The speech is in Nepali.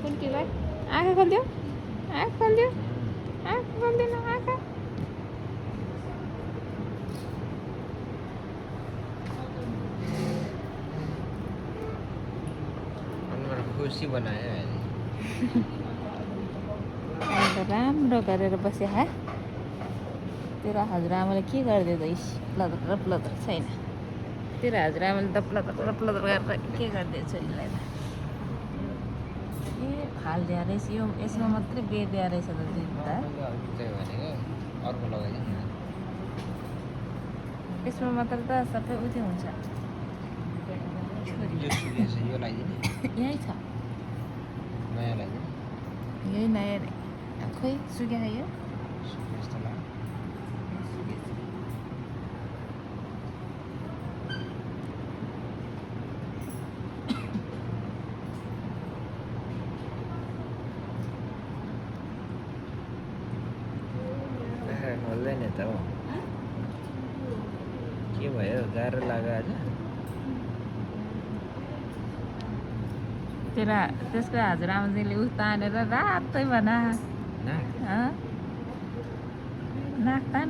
कुन्की भाइ आँखा खोलिदियो आँखा खोलिदियो आँखा खोलिदिनु आँखा खुसी बनायो अन्त राम्रो गरेर बस्यो हा तेरो हजुरआमाले के गरिदियो त इस प्लदर प्लदर छैन तेरो हजुरआमाले त प्लदर प्लदर गरेर के गरिदियो छोरीलाई त ए फालिदियो रहेछ यो यसमा मात्रै बेदिया रहेछ त दुध त अर्को लगाइदिनु यसमा मात्र त सबै उतै हुन्छ यो लगाइदिने यहीँ छ नयाँ लगाइदिने यही नयाँ खोइ सुक्या यो जस्तो लाग्यो खोल्दैन त हौ के भयो गाह्रो लाग्यो आज तेरा त्यसको हजुरआमाले उस तानेर रातै बना ना नाक तान